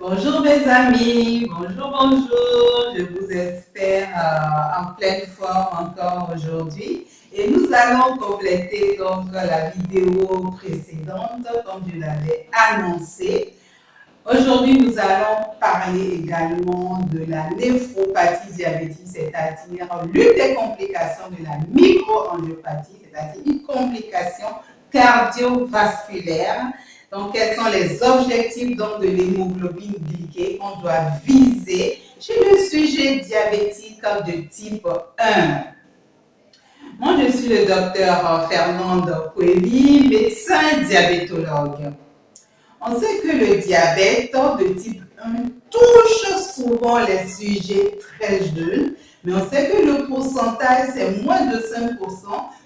Bonjour mes amis, bonjour, je vous espère en pleine forme encore aujourd'hui et nous allons compléter donc la vidéo précédente comme je l'avais annoncé. Aujourd'hui nous allons parler également de la néphropathie diabétique, c'est-à-dire l'une des complications de la microangiopathie, c'est-à-dire une complication cardiovasculaire. Donc, quels sont les objectifs donc, de l'hémoglobine glyquée qu'on doit viser chez le sujet diabétique de type 1? Moi, je suis le docteur Fernande Coeli, médecin diabétologue. On sait que le diabète de type 1 touche souvent les sujets très jeunes, mais on sait que le pourcentage, c'est moins de 5%,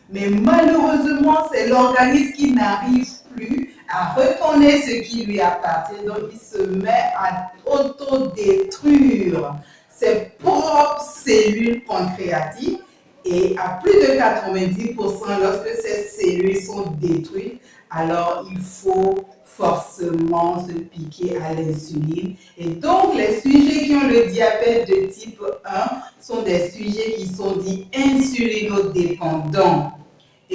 mais malheureusement, c'est l'organisme qui n'arrive plus à reconnaître ce qui lui appartient, donc il se met à autodétruire ses propres cellules pancréatiques et à plus de 90%, lorsque ces cellules sont détruites, alors il faut forcément se piquer à l'insuline. Et donc, les sujets qui ont le diabète de type 1 sont des sujets qui sont dits insulinodépendants.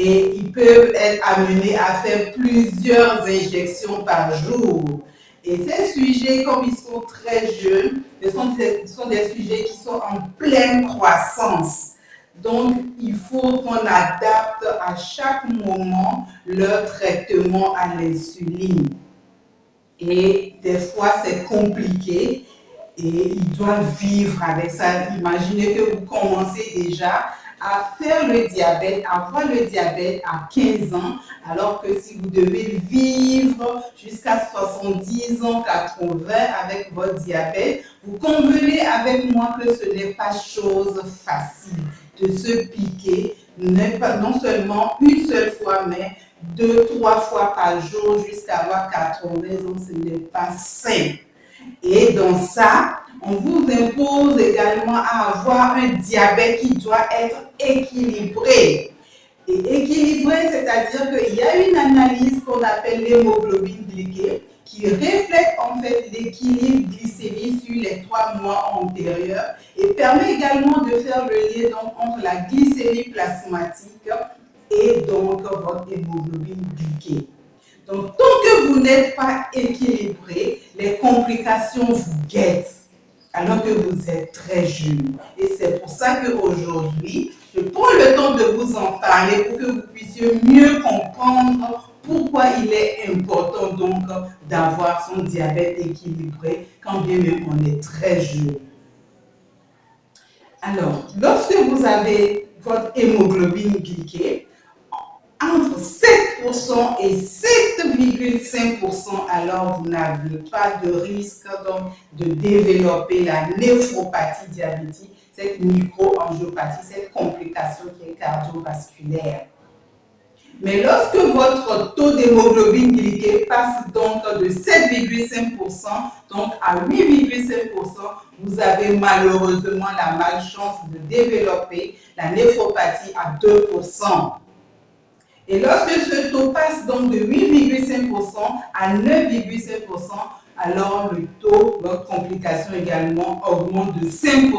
Et ils peuvent être amenés à faire plusieurs injections par jour. Et ces sujets, comme ils sont très jeunes, ce sont des sujets qui sont en pleine croissance. Donc, il faut qu'on adapte à chaque moment leur traitement à l'insuline. Et des fois, c'est compliqué et ils doivent vivre avec ça. Imaginez que vous commencez déjà à faire le diabète, à avoir le diabète à 15 ans, alors que si vous devez vivre jusqu'à 70 ans, 80 avec votre diabète, vous convenez avec moi que ce n'est pas chose facile de se piquer, non seulement une seule fois, mais 2-3 fois par jour jusqu'à avoir 80 ans, ce n'est pas sain. Et dans ça, on vous impose également à avoir un diabète qui doit être équilibré. Et équilibré, c'est-à-dire qu'il y a une analyse qu'on appelle l'hémoglobine glyquée qui reflète en fait l'équilibre glycémique sur les 3 mois antérieurs et permet également de faire le lien donc, entre la glycémie plasmatique et donc votre hémoglobine glyquée. Donc, tant que vous n'êtes pas équilibré, les complications vous guettent alors que vous êtes très jeune. Et c'est pour ça qu'aujourd'hui, je prends le temps de vous en parler pour que vous puissiez mieux comprendre pourquoi il est important donc d'avoir son diabète équilibré quand bien même on est très jeune. Alors, lorsque vous avez votre hémoglobine glyquée, entre 7% et 7,5%, alors vous n'avez pas de risque donc, de développer la néphropathie diabétique, cette microangiopathie, cette complication qui est cardiovasculaire. Mais lorsque votre taux d'hémoglobine glyquée passe donc de 7,5% donc à 8,5%, vous avez malheureusement la malchance de développer la néphropathie à 2%. Et lorsque ce taux passe donc de 8,5% à 9,5%, alors le taux de complication également augmente de 5%.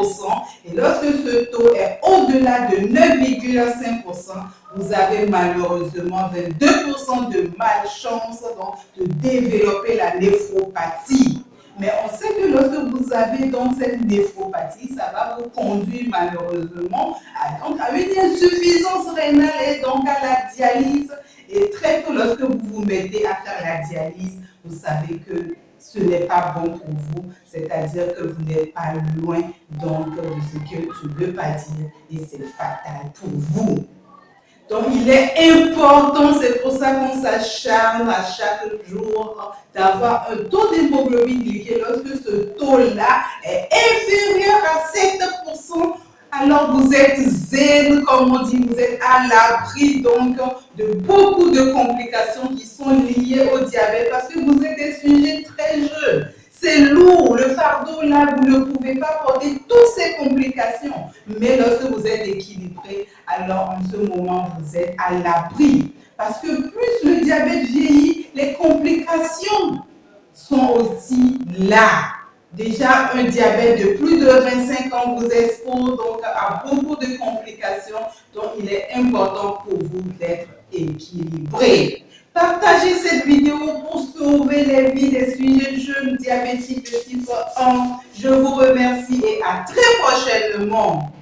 Et lorsque ce taux est au-delà de 9,5%, vous avez malheureusement 22% de malchance donc, de développer la néphropathie. Mais on sait que lorsque vous avez donc cette néphropathie, ça va vous conduire malheureusement à une insuffisance rénale et donc à la dialyse. Et très tôt, lorsque vous vous mettez à faire la dialyse, vous savez que ce n'est pas bon pour vous, c'est-à-dire que vous n'êtes pas loin donc de ce que je ne veux pas dire et c'est fatal pour vous. Donc, il est important, c'est pour ça qu'on s'acharne à chaque jour d'avoir un taux d'hémoglobine glyquée. Lorsque ce taux-là est inférieur à 7%, alors vous êtes zen, comme on dit, vous êtes à l'abri donc de beaucoup de complications qui sont liées au diabète parce que vous êtes des sujets très jeunes. C'est lourd, le fardeau là, vous ne pouvez pas porter toutes ces complications. Mais lorsque vous êtes équilibré, alors en ce moment, vous êtes à l'abri. Parce que plus le diabète vieillit, les complications sont aussi là, déjà un diabète de plus de 25 ans vous expose donc à beaucoup de complications, donc il est important pour vous d'être équilibré. Partagez cette vidéo pour sauver les vies des sujets jeunes diabétiques de type 1. Je vous remercie et à très prochainement.